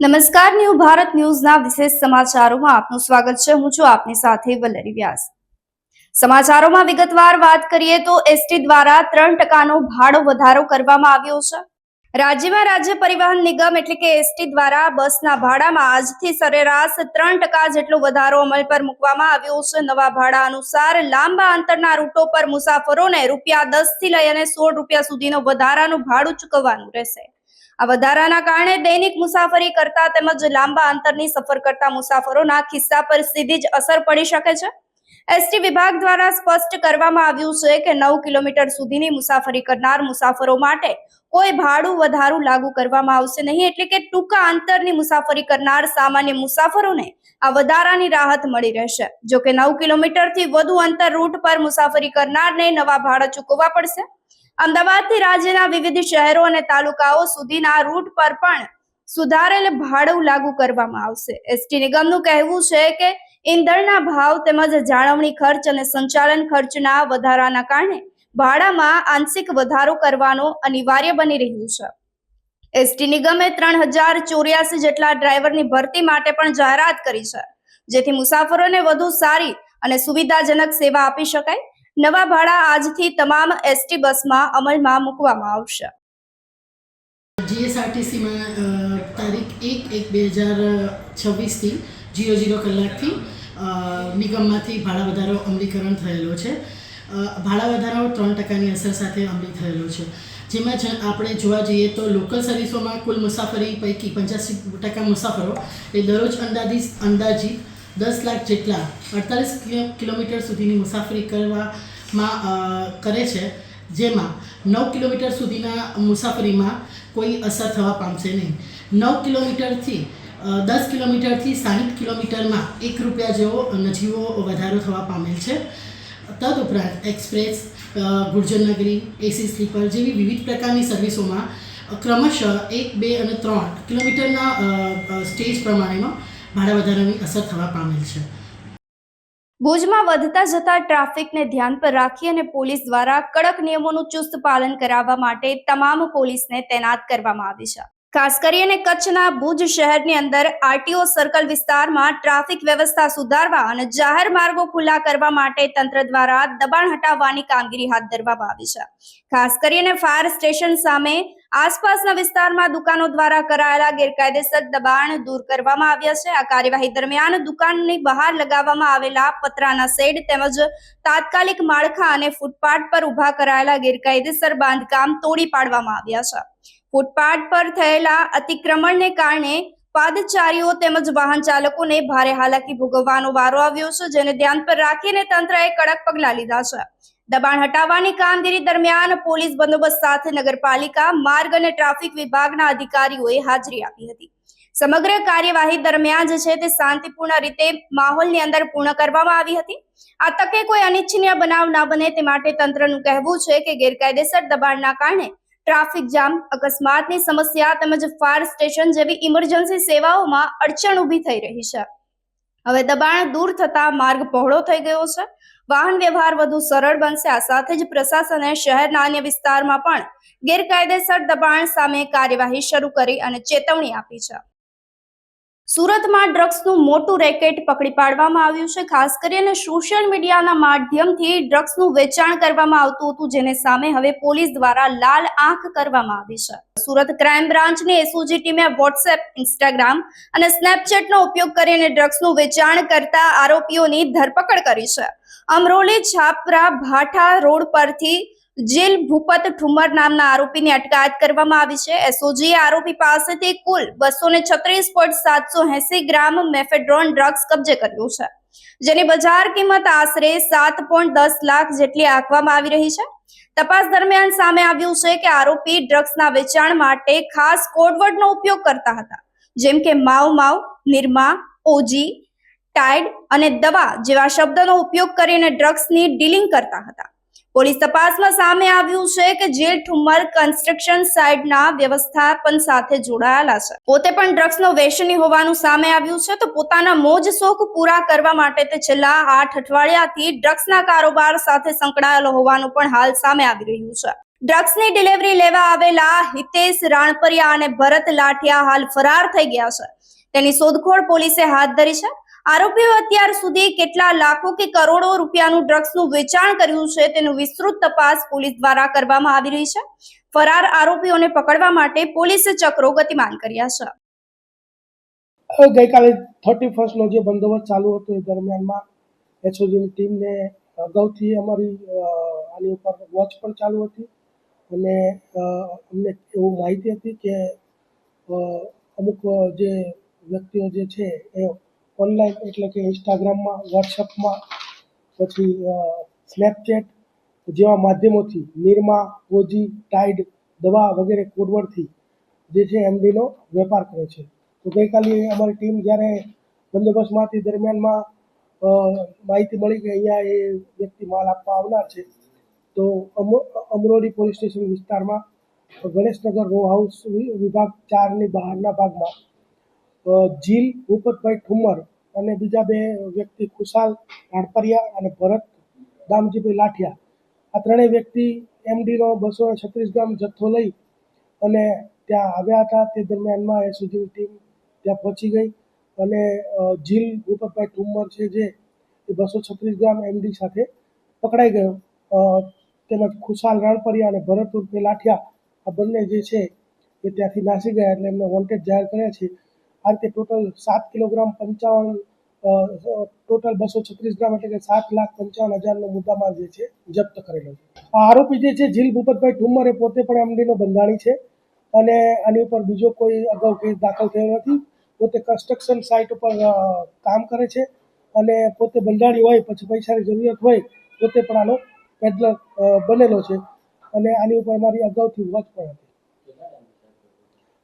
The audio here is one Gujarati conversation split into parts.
નમસ્કાર ન્યૂ ભારત ન્યૂઝના વિશેષ સમાચારોમાં આપનું સ્વાગત છે। હું છું આપની સાથે વલ્લરી વ્યાસ। સમાચારોમાં વિગતવાર વાત કરીએ તો એસટી દ્વારા 3% ભાડો વધારો કરવામાં આવ્યો છે। રાજ્યમાં રાજ્ય પરિવહન નિગમ એટલે કે એસટી દ્વારા બસના ભાડામાં આજથી સરેરાશ 3% જેટલો વધારો અમલ પર મૂકવામાં આવ્યો છે। નવા ભાડા અનુસાર લાંબા અંતરના રૂટો પર મુસાફરોને ₹10 થી લઈ અને ₹16 સુધીનો વધારાનું ભાડું ચૂકવવાનું રહેશે। આ વધારાના કારણે દૈનિક મુસાફરી કરતા તેમજ લાંબા અંતરની સફર કરતા મુસાફરોના ખિસ્સા પર સીધી જ અસર પડી શકે છે। એસટી વિભાગ દ્વારા સ્પષ્ટ કરવામાં આવ્યું છે કે 9 કિલોમીટર સુધીની મુસાફરી કરનાર મુસાફરો માટે કોઈ ભાડું વધારું લાગુ કરવામાં આવશે નહીં, એટલે કે ટૂંકા અંતરની મુસાફરી કરનાર સામાન્ય મુસાફરોને આ વધારાની રાહત મળી રહેશે। જો કે 9 કિલોમીટરથી વધુ અંતર રૂટ પર મુસાફરી કરનારને નવા ભાડા ચૂકવવા પડશે। અમદાવાદથી રાજ્યના વિવિધ શહેરો અને તાલુકાઓ સુધીના રૂટ પર પણ સુધારેલ ભાડું લાગુ કરવામાં આવશે। એસટી નિગમનું કહેવું છે કે ઈંધણના ભાવ તેમજ જાળવણી ખર્ચ અને સંચાલન ખર્ચના વધારાના કારણે ભાડામાં આંશિક વધારો કરવાનો અનિવાર્ય બની રહ્યું છે। એસટી નિગમે 3084 જેટલા ડ્રાઈવરની ભરતી માટે પણ જાહેરાત કરી છે, જેથી મુસાફરોને વધુ સારી અને સુવિધાજનક સેવા આપી શકાય। નવા ભાડા આજથી તમામ એસટી બસમાં અમલમાં મૂકવામાં આવશે। જીએસઆરટીસી में તારીખ 1/1/2026 થી 00 કલાકથી નિગમમાંથી ભાડા વધારો અમલીકરણ થયેલો છે। ભાડા વધારો 3%ની અસર સાથે અમલી થયેલો છે, જેમાં આપણે જોવા જઈએ તો લોકલ સર્વિસોમાં કુલ મુસાફરી પૈકી 85% મુસાફરો એ દરરોજ અંદાજિત 10 લાખ જેટલા 48 કિલોમીટર સુધીની મુસાફરી કરે છે, જેમાં 9 કિલોમીટર સુધીના મુસાફરીમાં કોઈ અસર થવા પામશે નહીં। 9 કિલોમીટરથી 10 કિલોમીટરથી 60 કિલોમીટરમાં ₹1 જેવો નજીવો વધારો થવા પામેલ છે। તદુપરાંત એક્સપ્રેસ, ગુર્જરનગરી, એસી સ્લીપર જેવી વિવિધ પ્રકારની સર્વિસોમાં ક્રમશઃ 1, 2 અને 3 કિલોમીટરના સ્ટેજ પ્રમાણેનો ભાડા વધારાની અસર થવા પામેલ છે। ભુજમાં વધતા જતા ટ્રાફિકને ધ્યાન પર રાખી અને પોલીસ દ્વારા કડક નિયમોનું ચુસ્ત પાલન કરાવવા માટે તમામ પોલીસને તૈનાત કરવામાં આવી છે। ખાસ કરીને કચ્છના ભુજ શહેરની અંદર આરટીઓ સર્કલ વિસ્તારમાં ટ્રાફિક વ્યવસ્થા સુધારવા અને જાહેર માર્ગો ખુલ્લા કરવા માટે તંત્ર દ્વારા દબાણ હટાવવાની કામગીરી હાથ ધરવામાં આવી છે। ખાસ કરીને ફાયર સ્ટેશન સામે આસપાસના વિસ્તારમાં દુકાનો દ્વારા કરાયેલા ગેરકાયદેસર દબાણ દૂર કરવામાં આવ્યા છે। આ કાર્યવાહી દરમિયાન દુકાનની બહાર લગાવવામાં આવેલા પતરાના શેડ તેમજ તાત્કાલિક માળખા અને ફૂટપાથ પર ઉભા કરાયેલા ગેરકાયદેસર બાંધકામ તોડી પાડવામાં આવ્યા છે। ફૂટપાથ પર થયેલા અતિક્રમણને કારણે પાદચારીઓ તેમજ વાહન ચાલકોને ભારે હાલાકી ભોગવવાનો વારો આવ્યો છે, જેને ધ્યાન પર રાખીને તંત્રએ કડક પગલાં લીધા છે। દબાણ હટાવવાની કામગીરી દરમિયાન પોલીસ બંદોબસ્ત સાથે નગરપાલિકા, માર્ગ અને ટ્રાફિક વિભાગના અધિકારીઓએ હાજરી આપી હતી। સમગ્ર કાર્યવાહી દરમિયાન તે શાંતિપૂર્ણ રીતે માહોલની અંદર પૂર્ણ કરવામાં આવી હતી। આ તકે કોઈ અનિચ્છનીય બનાવ ન બને તે માટે તંત્રનું કહેવું છે કે ગેરકાયદેસર દબાણના કારણે ટ્રાફિક જામ, અકસ્માતની સમસ્યા તેમજ ફાયર સ્ટેશન જેવી ઇમરજન્સી સેવાઓમાં અડચણ ઊભી થઈ રહી છે। હવે દબાણ દૂર થતા માર્ગ પહોળો થઈ ગયો છે, વાહન વ્યવહાર વધુ સરળ બનશે। આ સાથે જ પ્રશાસને શહેરના અન્ય વિસ્તારમાં પણ ગેરકાયદેસર દબાણ સામે કાર્યવાહી શરૂ કરી અને ચેતવણી આપી છે। સુરતમાં ડ્રગ્સનું મોટું રેકેટ પકડી પાડવામાં આવ્યું છે। ખાસ કરીને સોશિયલ મીડિયાના માધ્યમથી ડ્રગ્સનું વેચાણ કરવામાં આવતું હતું, જેને સામે હવે પોલીસ દ્વારા લાલ આંખ કરવામાં આવી છે। સુરત ક્રાઇમ બ્રાન્ચની એસઓજી ટીમે વોટ્સએપ, ઇન્સ્ટાગ્રામ અને સ્નેપચેટનો ઉપયોગ કરીને ડ્રગ્સનું વેચાણ કરતા આરોપીઓની ધરપકડ કરી છે। અમરોલી છાપરા ભાઠા રોડ પરથી જેલ ભૂપત ઠુમર નામના આરોપીની અટકાયત કરવામાં આવી છે। એસઓજીએ આરોપી પાસેથી કુલ 236.780 ગ્રામ મેફેડ્રોન ડ્રગ્સ કબજે કર્યું છે, જેની બજાર કિંમત આશરે 7.10 લાખ જેટલી આંકવામાં આવી રહી છે। તપાસ દરમિયાન સામે આવ્યું છે કે આરોપી ડ્રગ્સના વેચાણ માટે ખાસ કોડવર્ડનો ઉપયોગ કરતા હતા, જેમ કે માવ માવ, નિરમા, ઓજી, ટાઇડ અને દવા જેવા શબ્દોનો ઉપયોગ કરીને ડ્રગ્સની ડીલિંગ કરતા હતા। પોલીસ તપાસમાં સામે આવ્યું છે કે જેલ ઠુમ્મર કન્સ્ટ્રક્શન સાઇટના વ્યવસ્થાપન સાથે જોડાયેલા છે। પોતે પણ ડ્રગ્સનો વેચની હોવાનું સામે આવ્યું છે, તો પોતાના મોજ શોખ પૂરા કરવા માટે તે છેલ્લા 8 અઠવાડિયાથી ડ્રગ્સના કારોબાર સાથે સંકળાયેલો હોવાનું પણ હાલ સામે આવી રહ્યું છે। ડ્રગ્સની ડિલિવરી લેવા આવેલા હિતેશ રાણપરિયા અને ભરત લાઠિયા હાલ ફરાર થઈ ગયા છે. તેની શોધખોળ પોલીસે હાથ ધરી છે. આરોપીઓ અત્યાર સુધી કેટલા લાખો કે કરોડો રૂપિયાનું ડ્રગ્સનું વેચાણ કર્યું છે તેનું વિસ્તૃત તપાસ પોલીસ દ્વારા કરવામાં આવી રહી છે. ફરાર આરોપીઓને પકડવા માટે પોલીસે ચક્રો ગતિમાન કર્યા છે. ગઈકાલે 31નો જે બંદોબસ્ત ચાલુ હતો એ દરમિયાનમાં એસઓજીની ટીમને અગાઉથી અમારી આની ઉપર વોચ પણ ચાલુ હતી અને અમને એવું માહિતી હતી કે અમુક જે વ્યક્તિઓ જે છે એ ઓનલાઈન એટલે કે ઇન્સ્ટાગ્રામમાં, વોટ્સઅપમાં, પછી સ્નેપચેટ જેવા માધ્યમોથી નિરમા, ઓજી, ટાઈડ દવા વગેરે કોડવર્ડથી જે છે એમડીનો વેપાર કરે છે. તો ગઈકાલે અમારી ટીમ જ્યારે બંદોબસ્તમાં હતી દરમિયાનમાં માહિતી મળી કે અહીંયા એ વ્યક્તિ માલ આપવા આવનાર છે. તો અમરોલી પોલીસ સ્ટેશન વિસ્તારમાં ગણેશનગર રો હાઉસ વિભાગ 4ની બહારના ભાગમાં જીલ ભૂપતભાઈ ઠુમ્મર અને બીજા બે વ્યક્તિ ખુશાલ રાણપરિયા અને ભરત દામજીભાઈ લાઠિયા, આ ત્રણેય વ્યક્તિ એમડીનો 236 ગ્રામ જથ્થો લઈ અને ત્યાં આવ્યા હતા. તે દરમિયાનમાં એસઓજીની ટીમ ત્યાં પહોંચી ગઈ અને જીલ ભૂપતભાઈ ઠુમ્મર છે જે 236 ગ્રામ એમડી સાથે પકડાઈ ગયો. તેમજ ખુશાલ રાણપરિયા અને ભરત ઉર્ફે લાઠિયા આ બંને જે છે એ ત્યાંથી નાસી ગયા એટલે એમને વોન્ટેડ જાહેર કર્યા છે. આ રીતે ટોટલ 7 કિલોગ્રામ 55 ટોટલ 236 ગ્રામ એટલે કે 7,55,000નો મુદ્દામાલ જે છે જપ્ત કરેલો છે. આ આરોપી જે છે જીલ ભૂપતભાઈ ઠુમ્મર એ પોતે પણ એમડીનો બંધાણી છે અને આની ઉપર બીજો કોઈ અગાઉ કેસ દાખલ થયો નથી. પોતે કન્સ્ટ્રક્શન સાઇટ ઉપર કામ કરે છે અને પોતે બંધાણી હોય પછી પૈસાની જરૂરિયાત હોય પોતે પણ આનો પેડલર બનેલો છે અને આની ઉપર અમારી અગાઉથી વોચ પણ હતી.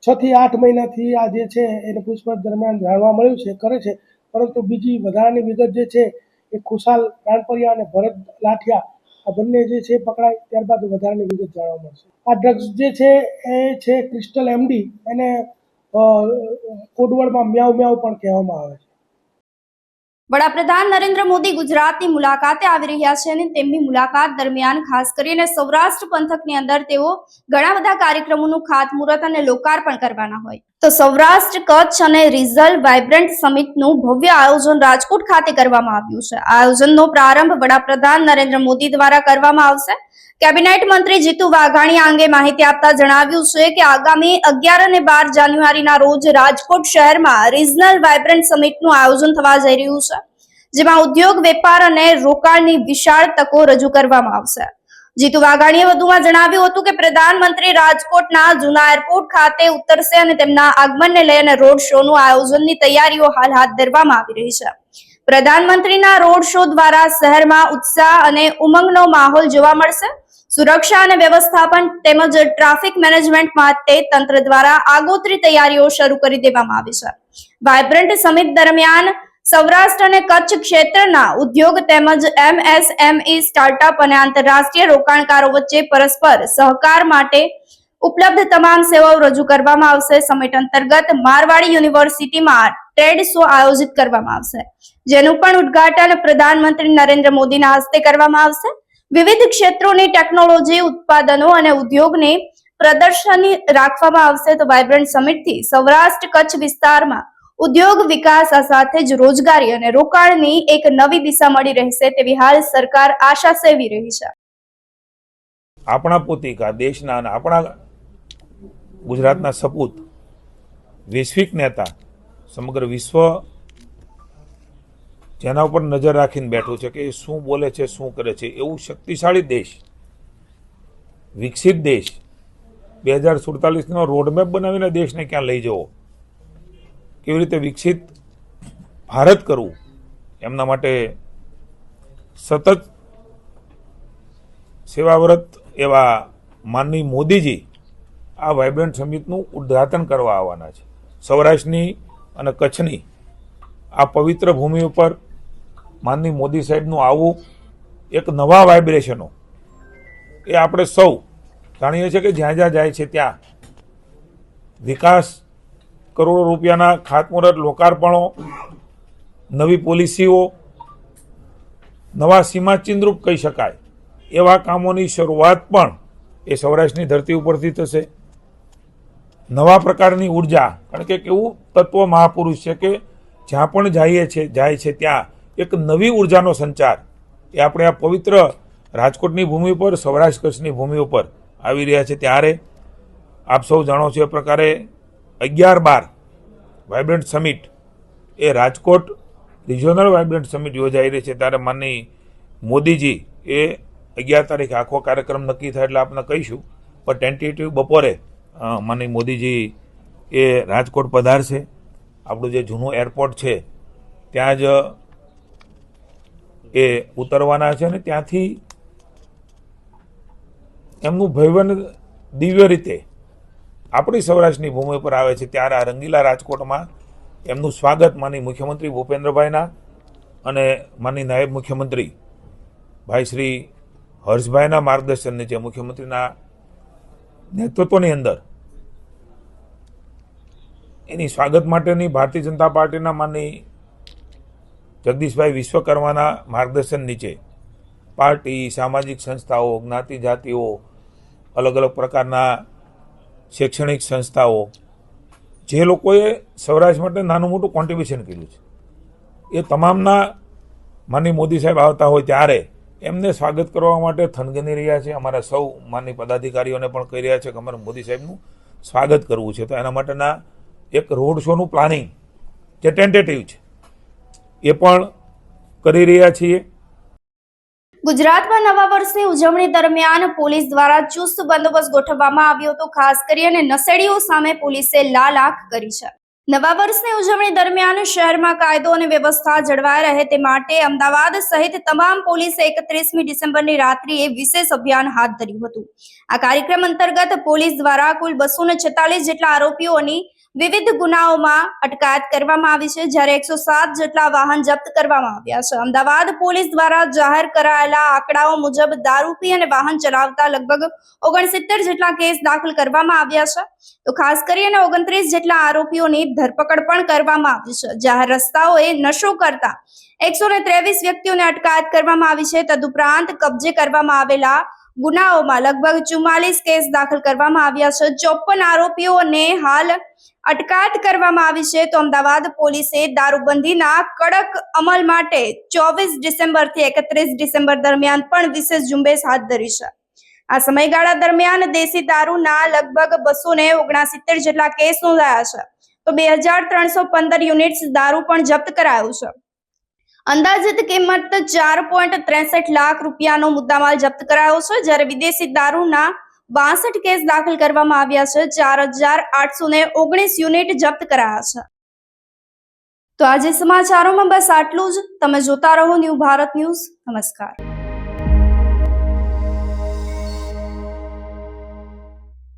6 થી 8 મહિનાથી આ જે છે એને પૂછપરછ દરમિયાન જાણવા મળ્યું છે કરે છે, પરંતુ બીજી વધારાની વિગત જે છે એ ખુશાલ રાણપરિયા અને ભરત લાઠિયા આ બંને જે છે પકડાય ત્યારબાદ વધારાની વિગત જાણવા મળશે. આ ડ્રગ્સ જે છે એ છે ક્રિસ્ટલ એમડી, એને કોડવર્ડમાં મ્યાઉ મ્યાઉ પણ કહેવામાં આવે છે. વડાપ્રધાન નરેન્દ્ર મોદી ગુજરાતની મુલાકાતે આવી રહ્યા છે અને તેમની મુલાકાત દરમિયાન ખાસ કરીને સૌરાષ્ટ્ર પંથકની અંદર તેઓ ઘણા બધા કાર્યક્રમોનું ખાતમુહૂર્ત અને લોકાર્પણ કરવાના હોય. તો સૌરાષ્ટ્ર કચ્છ અને રિઝલ વાઇબ્રન્ટ સમિટનું ભવ્ય આયોજન રાજકોટ ખાતે કરવામાં આવ્યું છે. આ આયોજનનો પ્રારંભ વડાપ્રધાન નરેન્દ્ર મોદી દ્વારા કરવામાં આવશે. કેબિનેટ મંત્રી જીતુ વાઘાણી આ અંગે માહિતી આપતા જણાવ્યું છે કે આગામી 11 અને 12 જાન્યુઆરીના રોજ રાજકોટ શહેરમાં રિજનલ વાઇબ્રન્ટ સમિટનું આયોજન થવા જઈ રહ્યું છે, જેમાં ઉદ્યોગ, વેપાર અને રોકાણની વિશાળ તકો રજૂ કરવામાં આવશે. જીતુ વાઘાણીએ વધુમાં જણાવ્યું હતું કે પ્રધાનમંત્રી રાજકોટના જૂના એરપોર્ટ ખાતે ઉતરશે અને તેમના આગમનને લઈને રોડ શોનું આયોજનની તૈયારીઓ હાલ હાથ ધરવામાં આવી રહી છે. પ્રધાનમંત્રીના રોડ શો દ્વારા શહેરમાં ઉત્સાહ અને ઉમંગનો માહોલ જોવા મળશે. સુરક્ષા અને વ્યવસ્થાપન તેમજ ટ્રાફિક મેનેજમેન્ટ માટે તંત્ર દ્વારા આગોતરી તૈયારીઓ શરૂ કરી દેવામાં આવી છે. વાઇબ્રન્ટ સમિટ દરમિયાન સૌરાષ્ટ્ર અને કચ્છ ક્ષેત્રના ઉદ્યોગ તેમજ MSME સ્ટાર્ટઅપ અને આંતરરાષ્ટ્રીય રોકાણકારો વચ્ચે પરસ્પર સહકાર માટે ઉપલબ્ધ તમામ સેવાઓ રજૂ કરવામાં આવશે. સમિટ અંતર્ગત મારવાડી યુનિવર્સિટીમાં ટ્રેડ શો આયોજિત કરવામાં આવશે, જેનું પણ ઉદ્ઘાટન પ્રધાનમંત્રી નરેન્દ્ર મોદીના હસ્તે કરવામાં આવશે. વિવિધ ક્ષેત્રોની ટેકનોલોજી, ઉત્પાદનો અને ઉદ્યોગની પ્રદર્શની રાખવામાં આવશે. તો વાઇબ્રન્ટ સમિટથી સૌરાષ્ટ્ર કચ્છ વિસ્તારમાં ઉદ્યોગ વિકાસ સાથે જ રોજગારી અને રોકાણની એક નવી દિશા મળી રહેશે તેવી હાલ સરકાર આશા સેવી રહી છે. આપણા પોતિકા દેશના અને આપણા ગુજરાતના સપૂત વૈશ્વિક નેતા સમગ્ર વિશ્વ જેના ઉપર નજર રાખીને બેઠું છે કે એ શું બોલે છે, શું કરે છે, એવું શક્તિશાળી દેશ, વિકસિત દેશ 2047નો રોડમેપ બનાવીને દેશને ક્યાં લઈ જવો, કેવી રીતે વિકસિત ભારત કરવું, એમના માટે સતત સેવાવ્રત એવા માનનીય મોદીજી આ વાઇબ્રન્ટ સમિટનું ઉદ્ઘાટન કરવા આવવાના છે. સૌરાષ્ટ્રની અને કચ્છની આ પવિત્ર ભૂમિ ઉપર માનનીય મોદી સાહેબનું આવવું એક નવા વાઇબ્રેશનો એ આપણે સૌ જાણીએ છીએ કે જ્યાં જ્યાં જાય છે ત્યાં વિકાસ, કરોડો રૂપિયાના ખાતમુહૂર્ત, લોકાર્પણો, નવી પોલિસીઓ, નવા સીમાચિહ્નરૂપ કહી શકાય એવા કામોની શરૂઆત પણ એ સૌરાષ્ટ્રની ધરતી ઉપરથી થશે. નવા પ્રકારની ઉર્જા, કારણ કે એક એવું તત્વ મહાપુરુષ છે કે જ્યાં પણ જાય છે ત્યાં એક નવી ઉર્જાનો સંચાર એ આપણે આ પવિત્ર રાજકોટની ભૂમિ ઉપર, સૌરાષ્ટ્ર કચ્છની ભૂમિ ઉપર આવી રહ્યા છે. ત્યારે આપ સૌ જાણો છો એ પ્રકારે 11-12 વાઇબ્રન્ટ સમિટ એ રાજકોટ રિજિયોનલ વાઇબ્રન્ટ સમિટ યોજાઈ રહી છે. ત્યારે માનની મોદીજી એ 11 તારીખે આખો કાર્યક્રમ નક્કી થાય એટલે આપણે કહીશું, પણ ટેન્ટેટિવ બપોરે માનની મોદીજી એ રાજકોટ પધારશે. આપણું જે જૂનું એરપોર્ટ છે ત્યાં જ એ ઉતરવાના છે અને ત્યાંથી એમનું ભવ્ય દિવ્ય રીતે આપણી સૌરાષ્ટ્રની ભૂમિ પર આવે છે. ત્યારે આ રંગીલા રાજકોટમાં એમનું સ્વાગત માનની મુખ્યમંત્રી ભૂપેન્દ્રભાઈના અને માનની નાયબ મુખ્યમંત્રી ભાઈ શ્રી હર્ષભાઈના માર્ગદર્શન નીચે, મુખ્યમંત્રીના નેતૃત્વની અંદર એની સ્વાગત માટેની ભારતીય જનતા પાર્ટીના માનની જગદીશભાઈ વિશ્વકર્માના માર્ગદર્શન નીચે પાર્ટી, સામાજિક સંસ્થાઓ, જ્ઞાતિ જાતિઓ, અલગ અલગ પ્રકારના શૈક્ષણિક સંસ્થાઓ, જે લોકોએ સૌરાષ્ટ્ર માટે નાનું મોટું કોન્ટ્રીબ્યુશન કર્યું છે, એ તમામના માનની મોદી સાહેબ આવતા હોય ત્યારે એમને સ્વાગત કરવા માટે થનગની રહ્યા છે. અમારા સૌ માનની પદાધિકારીઓને પણ કહી રહ્યા છે કે અમારે મોદી સાહેબનું સ્વાગત કરવું છે. તો એના માટેના એક રોડ શોનું પ્લાનિંગ જે ટેન્ટેટિવ છે એ પણ કરી રહ્યા છીએ. ગુજરાતમાં નવા વર્ષની ઉજવણી દરમિયાન પોલીસ દ્વારા ચુસ્ત બંદોબસ્ત ગોઠવવામાં આવ્યો હતો. ખાસ કરીને નશેડીઓ સામે પોલીસે લાલ આંખ કરી છે. નવા વર્ષની ઉજવણી દરમિયાન શહેરમાં કાયદો અને વ્યવસ્થા જળવાઈ રહે તે માટે અમદાવાદ સહિત તમામ પોલીસે 31મી ડિસેમ્બરની રાત્રિએ વિશેષ અભિયાન હાથ ધર્યું હતું. આ કાર્યક્રમ અંતર્ગત પોલીસ દ્વારા કુલ 246 જેટલા આરોપીઓની વિવિધ ગુનાઓમાં અટકાયત કરવામાં આવી છે, જ્યારે 107 જેટલા વાહન જપ્ત કરવામાં આવ્યા છે. અમદાવાદ પોલીસ દ્વારા જાહેર કરાયેલા આંકડાઓ મુજબ દારૂ પી અને વાહન ચલાવતા લગભગ 69 જેટલા કેસ દાખલ કરવામાં આવ્યા છે. તો ખાસ કરીને 29 જેટલા આરોપીઓની ધરપકડ પણ કરવામાં આવી છે. જાહેર રસ્તાઓએ નશો કરતા 123 વ્યક્તિઓને અટકાયત કરવામાં આવી છે. તદુપરાંત કબજે કરવામાં આવેલા ગુનાઓમાં લગભગ 44 કેસ દાખલ કરવામાં આવ્યા છે. 54 આરોપીઓને હાલ અટકાયત કરવામાં આવી છે. તો અમદાવાદ પોલીસે દારૂબંધીના કડક અમલ માટે 24 ડિસેમ્બરથી 31 ડિસેમ્બર દરમિયાન પણ વિશેષ ઝુંબેશ હાથ ધરી છે. આ સમયગાળા દરમિયાન દેશી દારૂના લગભગ 269 જેટલા કેસ નોંધાયા છે. તો 2315 યુનિટ્સ દારૂ પણ જપ્ત કરાયું છે. અંદાજિત કિંમત 4.63 લાખ રૂપિયાનો મુદ્દામાલ જપ્ત કરાયો છે, જ્યારે વિદેશી દારૂના 62 કેસ દાખલ કરવામાં આવ્યા છે. 4819 યુનિટ જપ્ત કરાયા છે. તો આજે સમાચારોમાં બસ આટલું જ. તમે જોતા રહો ન્યૂ ભારત ન્યૂઝ. નમસ્કાર.